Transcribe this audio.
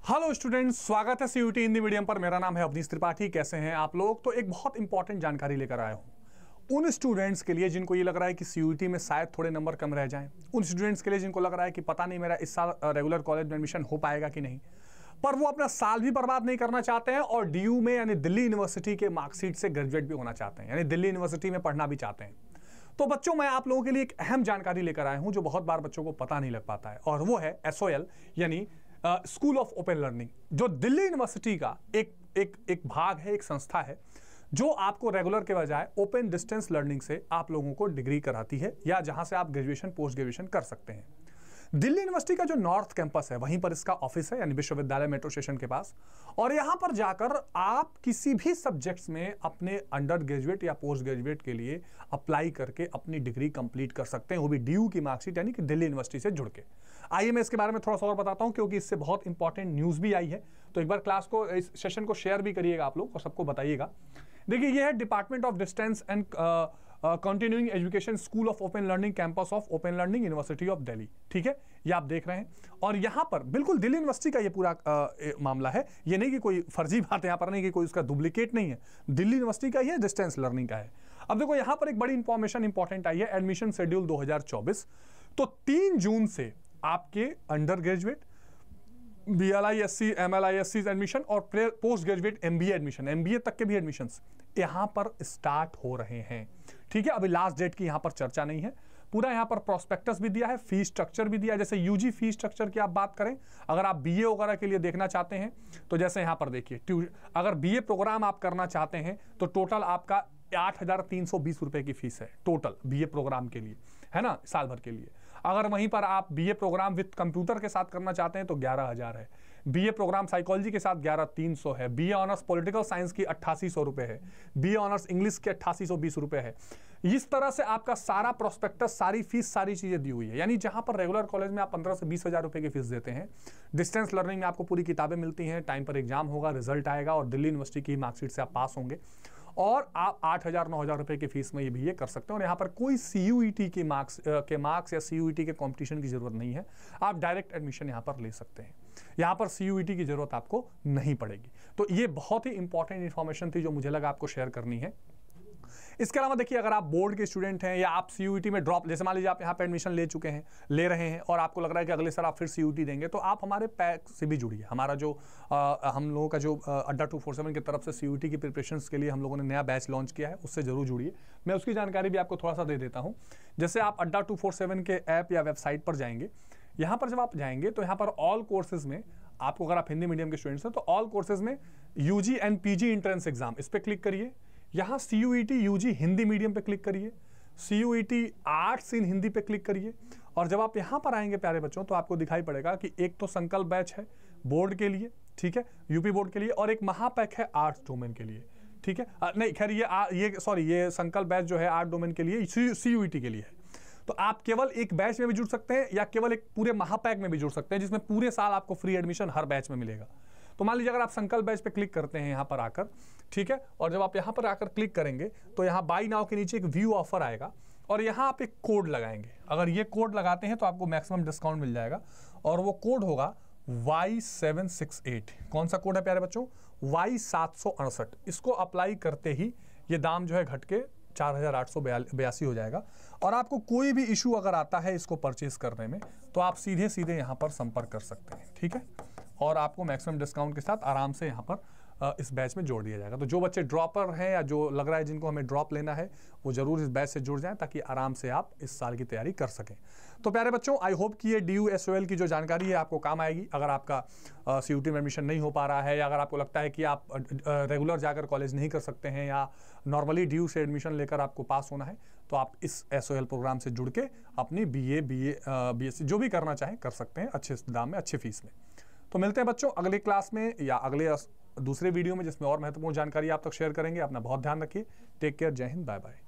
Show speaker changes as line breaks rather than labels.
Hello students, स्वागत है CUT Hindi medium पर। मेरा नाम है अवनीश त्रिपाठी। कैसे हैं आप लोग? तो एक बहुत इंपॉर्टेंट जानकारी लेकर आया हूं उन स्टूडेंट्स के लिए जिनको ये लग रहा है कि सीयूटी में शायद थोड़े नंबर कम रह जाएं, उन स्टूडेंट्स के लिए जिनको लग रहा है कि पता नहीं मेरा इस साल रेगुलर कॉलेज में एडमिशन हो पाएगा कि नहीं, पर वो अपना साल भी बर्बाद नहीं करना चाहते हैं और डीयू में यानी दिल्ली यूनिवर्सिटी के मार्कशीट से ग्रेजुएट भी होना चाहते हैं, यानी दिल्ली यूनिवर्सिटी में पढ़ना भी चाहते हैं। तो बच्चों, मैं आप लोगों के लिए एक अहम जानकारी लेकर आया हूं जो बहुत बार बच्चों को पता नहीं लग पाता है, और वो है SOL यानी स्कूल ऑफ ओपन लर्निंग, जो दिल्ली यूनिवर्सिटी का एक भाग है, एक संस्था है जो आपको रेगुलर के बजाय ओपन डिस्टेंस लर्निंग से आप लोगों को डिग्री कराती है, या जहां से आप ग्रेजुएशन पोस्ट ग्रेजुएशन कर सकते हैं। दिल्ली यूनिवर्सिटी का जो नॉर्थ कैंपस है वहीं पर इसका ऑफिस है, यानी विश्वविद्यालय मेट्रो स्टेशन के पास। और यहां पर जाकर आप किसी भी सब्जेक्ट्स में अपने अंडर ग्रेजुएट या पोस्ट ग्रेजुएट के लिए अप्लाई करके अपनी डिग्री कंप्लीट कर सकते हैं, वो भी डीयू की मार्कशीट यानी कि दिल्ली यूनिवर्सिटी से जुड़ के। आइए मैं इसके बारे में थोड़ा सा और बताता हूं, क्योंकि इससे बहुत इंपॉर्टेंट न्यूज भी आई है। तो एक बार क्लास को, इस सेशन को शेयर भी करिएगा आप लोग और सबको बताइएगा। देखिए, ये है department of distance and continuing education school of open learning, campus of open learning, university of Delhi. ठीक है, ये आप देख रहे हैं। और यहां पर बिल्कुल दिल्ली यूनिवर्सिटी का ये पूरा मामला है। ये नहीं कि कोई फर्जी बात है यहां पर, नहीं कि कोई उसका डुप्लीकेट नहीं है, दिल्ली यूनिवर्सिटी का ही है, डिस्टेंस लर्निंग का है। अब देखो, यहां पर एक बड़ी इंफॉर्मेशन इंपॉर्टेंट आई है, एडमिशन शेड्यूल 2024। तो 3 जून से आपके undergraduate, BLISC, MLISC admission और postgraduate MBA admission, MBA तक के भी एडमिशंस यहां पर स्टार्ट हो रहे हैं। ठीक है, अभी लास्ट डेट की यहां पर चर्चा नहीं है। पूरा यहां पर प्रोस्पेक्टस भी दिया है, फीस स्ट्रक्चर भी दिया है। जैसे यूजी फीस स्ट्रक्चर की आप बात करें, अगर आप BA वगैरह के लिए देखना चाहते हैं तो जैसे यहां पर देखिए, अगर BA प्रोग्राम आप करना चाहते हैं तो टोटल आपका 8,320 रुपए की फीस है टोटल BA प्रोग्राम के लिए, है ना, साल भर के लिए। अगर वहीं पर आप BA प्रोग्राम विद कंप्यूटर के साथ करना चाहते हैं तो 11,000 है। BA प्रोग्राम साइकोलॉजी के साथ 11,300 है। BA ऑनर्स पॉलिटिकल साइंस की 8,800 रुपए है। BA ऑनर्स इंग्लिश के 8,820 रुपए है। इस तरह से आपका सारा प्रोस्पेक्टस, सारी फीस, सारी चीजें दी हुई है। यानी जहां पर रेगुलर कॉलेज में आप 15 से 20,000 रुपए की फीस देते हैं, डिस्टेंस लर्निंग में आपको पूरी किताबें मिलती हैं, टाइम पर एग्जाम होगा, रिजल्ट आएगा और दिल्ली यूनिवर्सिटी की मार्कशीट से आप पास होंगे और आप 8,000-9,000 रुपए की फीस में ये BA कर सकते हैं। और यहाँ पर कोई CUET के मार्क्स या CUET के कंपटीशन की जरूरत नहीं है, आप डायरेक्ट एडमिशन यहाँ पर ले सकते हैं। यहाँ पर CUET की जरूरत आपको नहीं पड़ेगी। तो ये बहुत ही इंपॉर्टेंट इंफॉर्मेशन थी जो मुझे लगा आपको शेयर करनी है। इसके अलावा देखिए, अगर आप बोर्ड के स्टूडेंट हैं या आप CUET में ड्रॉप, जैसे मान लीजिए आप यहाँ पे एडमिशन ले चुके हैं, ले रहे हैं और आपको लग रहा है कि अगले साल आप फिर CUET देंगे, तो आप हमारे पैक से भी जुड़िए। हमारा जो हम लोगों का जो अड्डा 247 की तरफ से CUET की प्रिपरेशंस के लिए हम लोगों ने नया बैच लॉन्च किया है, उससे जरूर जुड़िए। मैं उसकी जानकारी भी आपको थोड़ा सा दे देता हूँ। जैसे आप अड्डा 247 के ऐप या वेबसाइट पर जाएंगे, यहाँ पर जब आप जाएंगे तो यहाँ पर ऑल कोर्सेज में आपको, अगर आप हिंदी मीडियम के स्टूडेंट्स हैं तो ऑल कोर्सेज में UG and PG entrance exam, इस पर क्लिक करिए। यहाँ CUET UG हिंदी मीडियम पे क्लिक करिए, CUET आर्ट्स इन हिंदी पे क्लिक करिए। और जब आप यहाँ पर आएंगे प्यारे बच्चों, तो आपको दिखाई पड़ेगा कि एक तो संकल्प बैच है बोर्ड के लिए, ठीक है, यूपी बोर्ड के लिए, और एक महापैक है आर्ट्स डोमेन के लिए। ठीक है, नहीं खैर ये संकल्प बैच जो है आर्ट डोमेन के लिए, CUET के लिए है। तो आप केवल एक बैच में भी जुड़ सकते हैं या केवल एक पूरे महापैक में भी जुड़ सकते हैं, जिसमें पूरे साल आपको फ्री एडमिशन हर बैच में मिलेगा। तो मान लीजिए अगर आप संकल्प बैच पे क्लिक करते हैं यहाँ पर आकर, ठीक है, और जब आप यहाँ पर आकर क्लिक करेंगे तो यहाँ बाई नाउ के नीचे एक व्यू ऑफर आएगा और यहाँ आप एक कोड लगाएंगे। अगर ये कोड लगाते हैं तो आपको मैक्सिमम डिस्काउंट मिल जाएगा, और वो कोड होगा Y768। कौन सा कोड है प्यारे बच्चों? Y768। इसको अप्लाई करते ही ये दाम जो है घट के 4,882 हो जाएगा। और आपको कोई भी इशू अगर आता है इसको परचेज करने में, तो आप सीधे सीधे यहाँ पर संपर्क कर सकते हैं। ठीक है, और आपको मैक्सिमम डिस्काउंट के साथ आराम से यहाँ पर इस बैच में जोड़ दिया जाएगा। तो जो बच्चे ड्रॉपर हैं या जो लग रहा है जिनको हमें ड्रॉप लेना है, वो जरूर इस बैच से जुड़ जाएं ताकि आराम से आप इस साल की तैयारी कर सकें। तो प्यारे बच्चों, आई होप कि ये DU SOL की जो जानकारी है आपको काम आएगी। अगर आपका CUET में एडमिशन नहीं हो पा रहा है, या अगर आपको लगता है कि आप रेगुलर जाकर कॉलेज नहीं कर सकते हैं, या नॉर्मली DU से एडमिशन लेकर आपको पास होना है, तो आप इस SOL प्रोग्राम से जुड़ के अपनी BA BSc जो भी करना चाहें कर सकते हैं, अच्छे दाम में, अच्छे फीस में। तो मिलते हैं बच्चों अगले क्लास में या अगले दूसरे वीडियो में, जिसमें और महत्वपूर्ण जानकारी आप तक शेयर करेंगे। अपना बहुत ध्यान रखिए। टेक केयर, जय हिंद, बाय बाय।